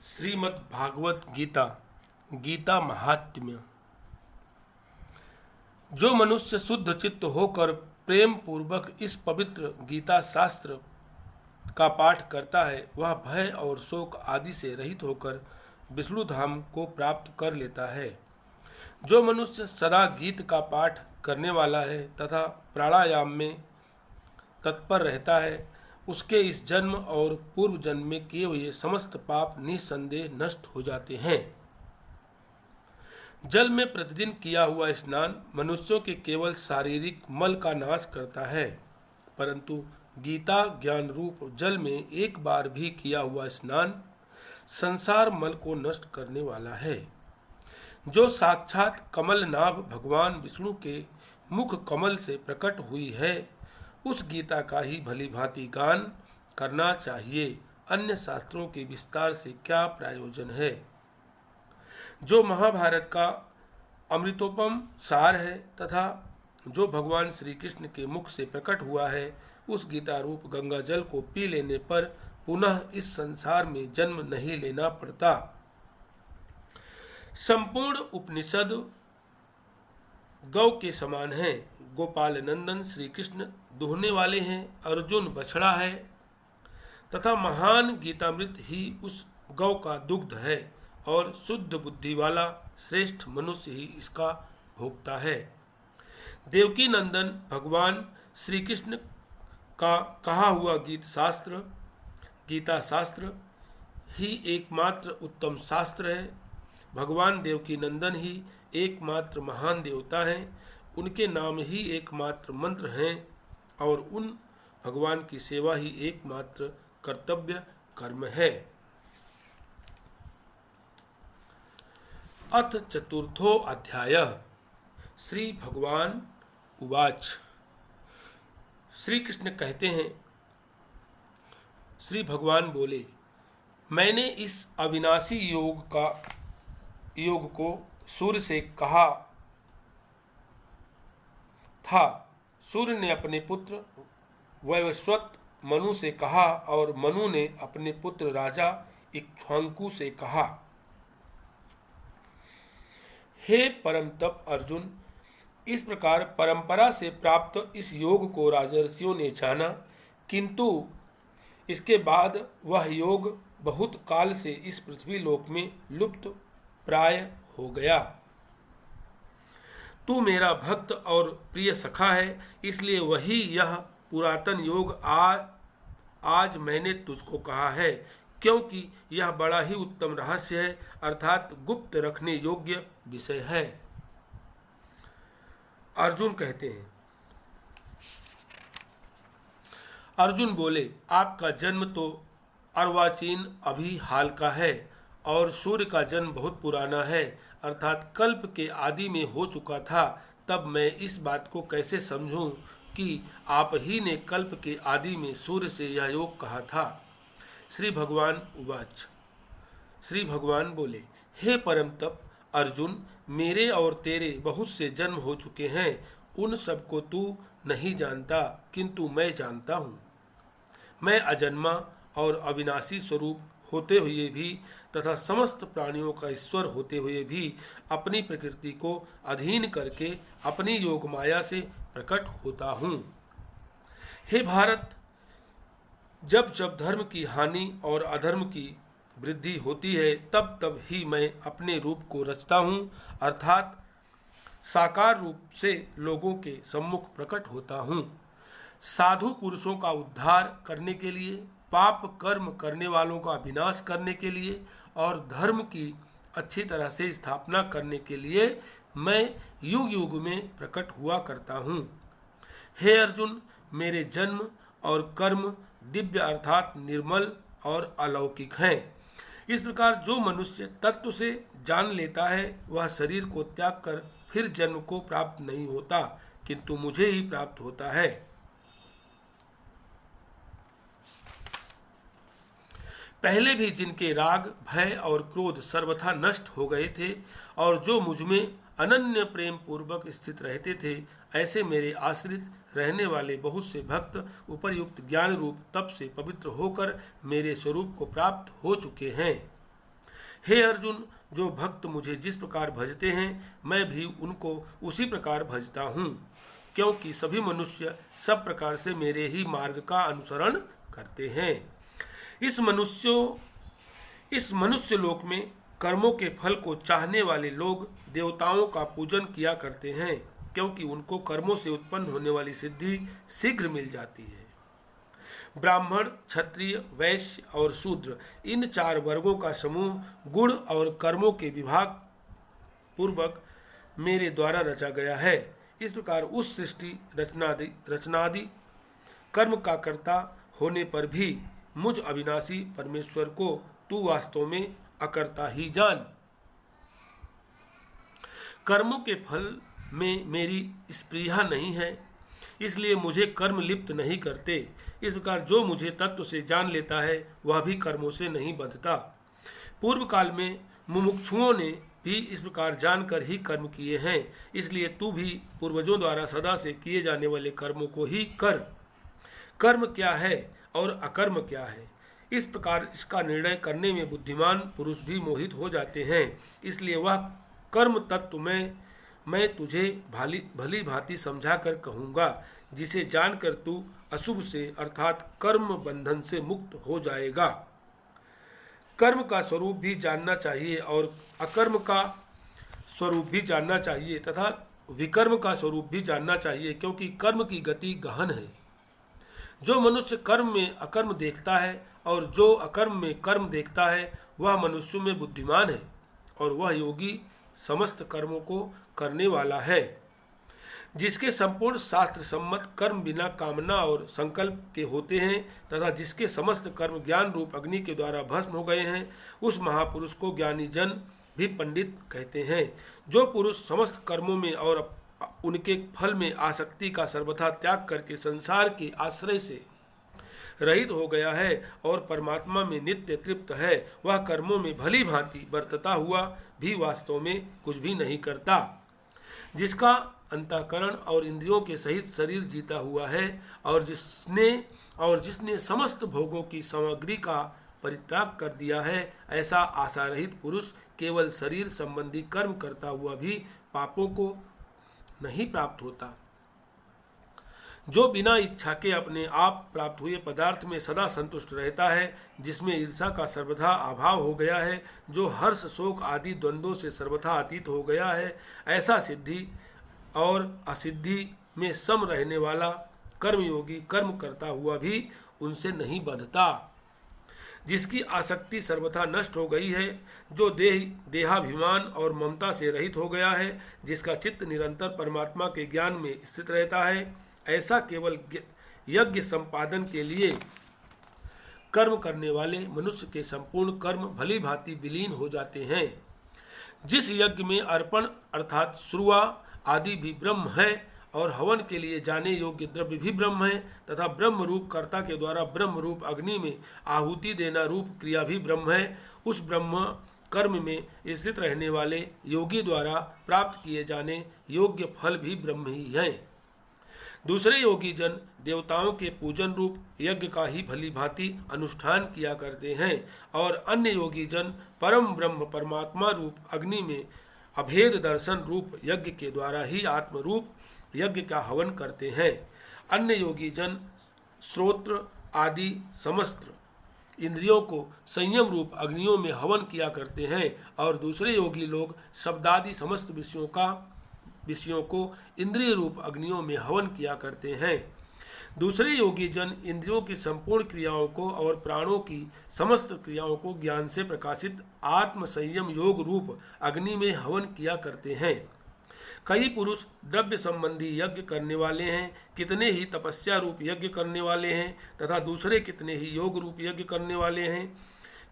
श्रीमद् भागवत गीता गीता महात्म्य। जो मनुष्य शुद्ध चित्त होकर प्रेम पूर्वक इस पवित्र गीता शास्त्र का पाठ करता है, वह भय और शोक आदि से रहित होकर विष्णु धाम को प्राप्त कर लेता है। जो मनुष्य सदा गीत का पाठ करने वाला है तथा प्राणायाम में तत्पर रहता है, उसके इस जन्म और पूर्व जन्म में किए हुए समस्त पाप निसंदेह नष्ट हो जाते हैं। जल में प्रतिदिन किया हुआ स्नान मनुष्यों के केवल शारीरिक मल का नाश करता है, परंतु गीता ज्ञान रूप जल में एक बार भी किया हुआ स्नान संसार मल को नष्ट करने वाला है। जो साक्षात कमल नाभ भगवान विष्णु के मुख कमल से प्रकट हुई है, उस गीता का ही भली भांति गान करना चाहिए। अन्य शास्त्रों के विस्तार से क्या प्रयोजन है। जो महाभारत का अमृतोपम सार है तथा जो भगवान श्री कृष्ण के मुख से प्रकट हुआ है, उस गीता रूप गंगा जल को पी लेने पर पुनः इस संसार में जन्म नहीं लेना पड़ता। संपूर्ण उपनिषद गौ के समान है। गोपाल नंदन श्री कृष्ण दुहने वाले हैं, अर्जुन बछड़ा है तथा महान गीतामृत ही उस गौ का दुग्ध है और शुद्ध बुद्धि वाला श्रेष्ठ मनुष्य ही इसका भोक्ता है। देवकी नंदन भगवान श्री कृष्ण का कहा हुआ गीता शास्त्र ही एकमात्र उत्तम शास्त्र है। भगवान देवकी नंदन ही एकमात्र महान देवता हैं, उनके नाम ही एकमात्र मंत्र हैं और उन भगवान की सेवा ही एकमात्र कर्तव्य कर्म है। अथ चतुर्थो अध्याय। श्री भगवान उवाच। श्री कृष्ण कहते हैं, श्री भगवान बोले, मैंने इस अविनाशी योग को सूर्य से कहा था। सूर्य ने अपने पुत्र वैवस्वत मनु से कहा और मनु ने अपने पुत्र राजा इक्ष्वाकु से कहा। हे परम तप अर्जुन, इस प्रकार परंपरा से प्राप्त इस योग को राजर्षियों ने जाना, किंतु इसके बाद वह योग बहुत काल से इस पृथ्वी लोक में लुप्त प्राय हो गया। तू मेरा भक्त और प्रिय सखा है, इसलिए वही यह पुरातन योग आज मैंने तुझको कहा है, क्योंकि यह बड़ा ही उत्तम रहस्य है, अर्थात गुप्त रखने योग्य विषय है। अर्जुन कहते हैं, अर्जुन बोले, आपका जन्म तो अर्वाचीन अभी हाल का है और सूर्य का जन्म बहुत पुराना है, अर्थात कल्प के आदि में हो चुका था। तब मैं इस बात को कैसे समझूं कि आप ही ने कल्प के आदि में सूर्य से यह योग कहा था। श्री भगवान उवाच। श्री भगवान बोले, हे परम तप अर्जुन, मेरे और तेरे बहुत से जन्म हो चुके हैं, उन सबको तू नहीं जानता, किंतु मैं जानता हूँ। मैं अजन्मा और अविनाशी स्वरूप होते हुए भी तथा समस्त प्राणियों का ईश्वर होते हुए भी अपनी प्रकृति को अधीन करके अपनी योग माया से प्रकट होता हूँ। हे भारत, जब जब धर्म की हानि और अधर्म की वृद्धि होती है, तब तब ही मैं अपने रूप को रचता हूँ, अर्थात साकार रूप से लोगों के सम्मुख प्रकट होता हूँ। साधु पुरुषों का उद्धार करने के लिए, पाप कर्म करने वालों का विनाश करने के लिए और धर्म की अच्छी तरह से स्थापना करने के लिए मैं युग युग में प्रकट हुआ करता हूँ। हे अर्जुन, मेरे जन्म और कर्म दिव्य अर्थात निर्मल और अलौकिक हैं। इस प्रकार जो मनुष्य तत्व से जान लेता है, वह शरीर को त्याग कर फिर जन्म को प्राप्त नहीं होता, किंतु मुझे ही प्राप्त होता है। पहले भी जिनके राग, भय और क्रोध सर्वथा नष्ट हो गए थे और जो मुझमें अनन्य प्रेम पूर्वक स्थित रहते थे, ऐसे मेरे आश्रित रहने वाले बहुत से भक्त उपर्युक्त ज्ञान रूप तप से पवित्र होकर मेरे स्वरूप को प्राप्त हो चुके हैं। हे अर्जुन, जो भक्त मुझे जिस प्रकार भजते हैं मैं भी उनको उसी प्रकार भजता हूँ, क्योंकि सभी मनुष्य सब प्रकार से मेरे ही मार्ग का अनुसरण करते हैं। इस मनुष्य लोक में कर्मों के फल को चाहने वाले लोग देवताओं का पूजन किया करते हैं, क्योंकि उनको कर्मों से उत्पन्न होने वाली सिद्धि शीघ्र मिल जाती है। ब्राह्मण, क्षत्रिय, वैश्य और शूद्र, इन 4 वर्गों का समूह गुण और कर्मों के विभाग पूर्वक मेरे द्वारा रचा गया है। इस प्रकार उस सृष्टि रचनादि कर्म का कर्ता होने पर भी मुझ अविनाशी परमेश्वर को तू वास्तव में अकर्ता ही जान। कर्मों के फल में मेरी स्पृहा नहीं है, इसलिए मुझे कर्म लिप्त नहीं करते। इस प्रकार जो मुझे तत्व से जान लेता है वह भी कर्मों से नहीं बंधता। पूर्व काल में मुमुक्षुओं ने भी इस प्रकार जानकर ही कर्म किए हैं, इसलिए तू भी पूर्वजों द्वारा सदा से किए जाने वाले कर्मों को ही कर। कर्म क्या है और अकर्म क्या है, इस प्रकार इसका निर्णय करने में बुद्धिमान पुरुष भी मोहित हो जाते हैं। इसलिए वह कर्म तत्व मैं तुझे भली भांति समझा कर कहूँगा, जिसे जानकर तू अशुभ से अर्थात कर्म बंधन से मुक्त हो जाएगा। कर्म का स्वरूप भी जानना चाहिए और अकर्म का स्वरूप भी जानना चाहिए तथा विकर्म का स्वरूप भी जानना चाहिए, क्योंकि कर्म की गति गहन है। जो मनुष्य कर्म में अकर्म देखता है और जो अकर्म में कर्म देखता है वह मनुष्य में बुद्धिमान है, और वह योगी समस्त कर्मों को करने वाला है। जिसके संपूर्ण शास्त्र सम्मत कर्म बिना कामना और संकल्प के होते हैं तथा जिसके समस्त कर्म ज्ञान रूप अग्नि के द्वारा भस्म हो गए हैं, उस महापुरुष को ज्ञानी जन भी पंडित कहते हैं। जो पुरुष समस्त कर्मों में और उनके फल में आसक्ति का सर्वथा त्याग करके संसार के आश्रय से रहित हो गया है और परमात्मा में नित्य तृप्त है, वह कर्मों में भली भांति बरतता हुआ भी वास्तव में कुछ भी नहीं करता। जिसका अंतःकरण और इंद्रियों के सहित शरीर जीता हुआ है और जिसने समस्त भोगों की सामग्री का परित्याग कर दिया है, ऐसा आशा रहित पुरुष केवल शरीर संबंधी कर्म करता हुआ भी पापों को नहीं प्राप्त होता। जो बिना इच्छा के अपने आप प्राप्त हुए पदार्थ में सदा संतुष्ट रहता है, जिसमें ईर्षा का सर्वथा अभाव हो गया है, जो हर्ष शोक आदि द्वंद्वों से सर्वथा अतीत हो गया है, ऐसा सिद्धि और असिद्धि में सम रहने वाला कर्मयोगी कर्म करता हुआ भी उनसे नहीं बंधता। जिसकी आसक्ति सर्वथा नष्ट हो गई है, जो देहाभिमान और ममता से रहित हो गया है, जिसका चित्त निरंतर परमात्मा के ज्ञान में स्थित रहता है, ऐसा केवल यज्ञ संपादन के लिए कर्म करने वाले मनुष्य के संपूर्ण कर्म भली भांति विलीन हो जाते हैं। जिस यज्ञ में अर्पण अर्थात श्रुआ आदि भी ब्रह्म है और हवन के लिए जाने योग्य द्रव्य भी ब्रह्म है तथा ब्रह्म रूप कर्ता के द्वारा ब्रह्म रूप अग्नि में आहुति देना रूप क्रिया भी ब्रह्म है, उस ब्रह्म कर्म में स्थित रहने वाले योगी द्वारा प्राप्त किए जाने योग्य फल भी ब्रह्म ही हैं। दूसरे योगी जन देवताओं के पूजन रूप यज्ञ का ही भली भांति अनुष्ठान किया करते हैं और अन्य योगी जन परम ब्रह्म परमात्मा रूप अग्नि में अभेद दर्शन रूप यज्ञ के द्वारा ही आत्म रूप यज्ञ का हवन करते हैं। अन्य योगी जन श्रोत्र आदि समस्त इंद्रियों को संयम रूप अग्नियों में हवन किया करते हैं और दूसरे योगी लोग शब्दादि समस्त विषयों को इंद्रिय रूप अग्नियों में हवन किया करते हैं। दूसरे योगी जन इंद्रियों की संपूर्ण क्रियाओं को और प्राणों की समस्त क्रियाओं को ज्ञान से प्रकाशित आत्म संयम योग रूप अग्नि में हवन किया करते हैं। कई पुरुष द्रव्य संबंधी यज्ञ करने वाले हैं, कितने ही तपस्या रूप यज्ञ करने वाले हैं तथा दूसरे कितने ही योग रूप यज्ञ करने वाले हैं।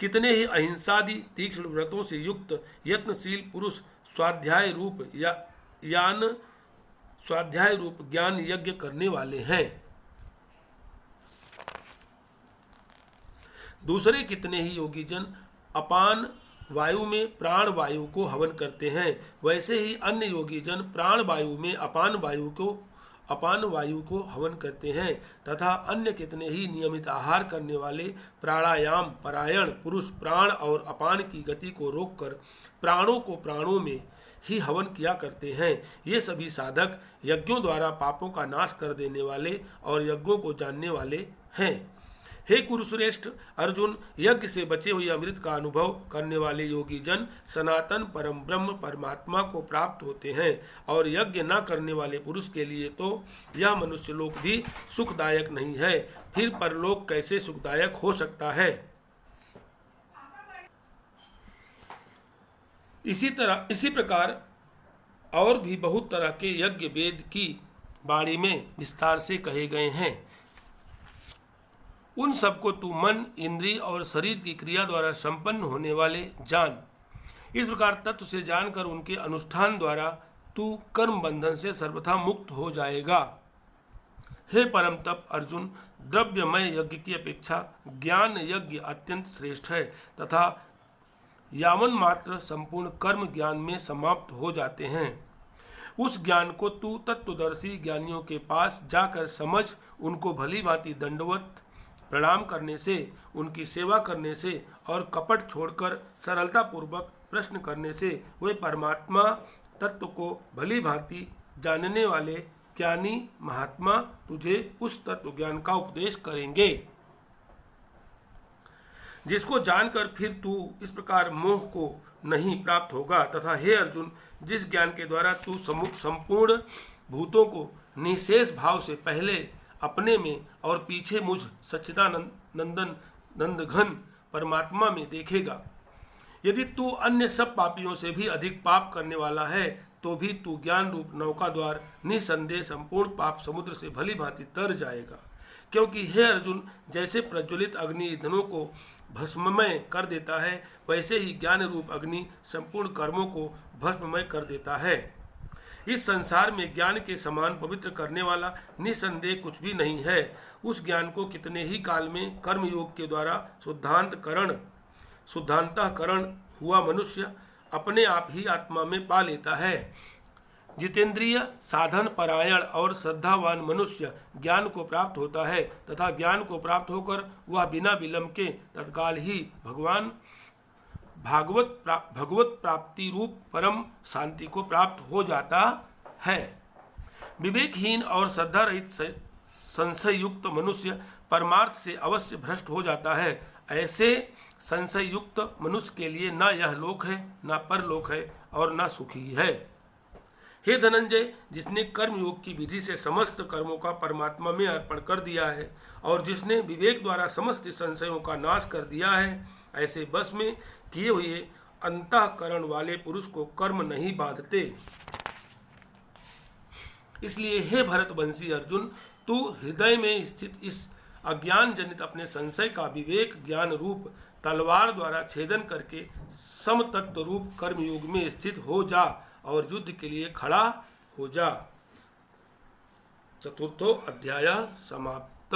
कितने ही अहिंसादि तीक्ष्ण व्रतों से युक्त यत्नशील पुरुष स्वाध्याय रूप ज्ञान यज्ञ करने वाले हैं। दूसरे कितने ही योगी जन अपान वायु में प्राण वायु को हवन करते हैं। वैसे ही अन्य योगी जन प्राण वायु में अपान वायु को अपान वायु को हवन करते हैं तथा अन्य कितने ही नियमित आहार करने वाले प्राणायाम परायण पुरुष प्राण और अपान की गति को रोककर प्राणों को प्राणों में ही हवन किया करते हैं। ये सभी साधक यज्ञों द्वारा पापों का नाश कर देने वाले और यज्ञों को जानने वाले हैं। हे कुरुश्रेष्ठ अर्जुन, यज्ञ से बचे हुए अमृत का अनुभव करने वाले योगी जन सनातन परम ब्रह्म परमात्मा को प्राप्त होते हैं और यज्ञ न करने वाले पुरुष के लिए तो यह मनुष्यलोक भी सुखदायक नहीं है, फिर परलोक कैसे सुखदायक हो सकता है। इसी प्रकार और भी बहुत तरह के यज्ञ वेद की बाणी में विस्तार से कहे गए हैं। उन सबको तू मन इंद्रिय और शरीर की क्रिया द्वारा संपन्न होने वाले जान। इस प्रकार तत्व से जानकर उनके अनुष्ठान द्वारा तू कर्म बंधन से सर्वथा मुक्त हो जाएगा। हे परम तप अर्जुन, द्रव्यमय यज्ञ की अपेक्षा ज्ञान यज्ञ अत्यंत श्रेष्ठ है तथा यावन मात्र संपूर्ण कर्म ज्ञान में समाप्त हो जाते हैं। उस ज्ञान को तू तत्वदर्शी ज्ञानियों के पास जाकर समझ, उनको भली भांति दंडवत प्रणाम करने से, उनकी सेवा करने से और कपट छोड़कर सरलता पूर्वक प्रश्न करने से वे परमात्मा तत्व को भली भांति जानने वाले ज्ञानी महात्मा तुझे उस तत्व ज्ञान का उपदेश करेंगे, जिसको जानकर फिर तू इस प्रकार मोह को नहीं प्राप्त होगा। तथा हे अर्जुन, जिस ज्ञान के द्वारा तू संपूर्ण भूतों को निशेष भाव से पहले अपने में और पीछे मुझ सच्चिदानंदन नंदघन परमात्मा में देखेगा, यदि तू अन्य सब पापियों से भी अधिक पाप करने वाला है तो भी तू ज्ञान रूप नौका द्वार निसंदेह संपूर्ण पाप समुद्र से भली भांति तर जाएगा। क्योंकि हे अर्जुन, जैसे प्रज्वलित अग्नि ईंधनों को भस्ममय कर देता है, वैसे ही ज्ञान रूप अग्नि संपूर्ण कर्मों को भस्ममय कर देता है। इस संसार में ज्ञान के समान पवित्र करने वाला निसंदेह कुछ भी नहीं है। उस ज्ञान को कितने ही काल में कर्म योग के द्वारा शुद्धांतकरण हुआ मनुष्य अपने आप ही आत्मा में पा लेता है। जितेंद्रिय साधन परायण और श्रद्धावान मनुष्य ज्ञान को प्राप्त होता है तथा ज्ञान को प्राप्त होकर वह बिना विलंब के तत्काल ही भगवत प्राप्ति रूप परम शांति को प्राप्त हो जाता है। विवेकहीन और श्रद्धा रहित संशय युक्त मनुष्य परमार्थ से अवश्य भ्रष्ट हो जाता है। ऐसे संशय युक्त मनुष्य के लिए न यह लोक है, न परलोक है और न सुखी है। हे धनंजय, जिसने कर्म योग की विधि से समस्त कर्मों का परमात्मा में अर्पण कर दिया है और जिसने विवेक द्वारा समस्त संशयों का नाश कर दिया है, ऐसे बस में किए हुए अंतःकरण वाले पुरुष को कर्म नहीं बांधते। इसलिए हे भरतवंशी अर्जुन, तू हृदय में स्थित इस अज्ञान जनित अपने संशय का विवेक ज्ञान रूप तलवार द्वारा छेदन करके समतत्व रूप कर्मयोग में स्थित हो जा और युद्ध के लिए खड़ा हो जा। चतुर्थो अध्याय समाप्त।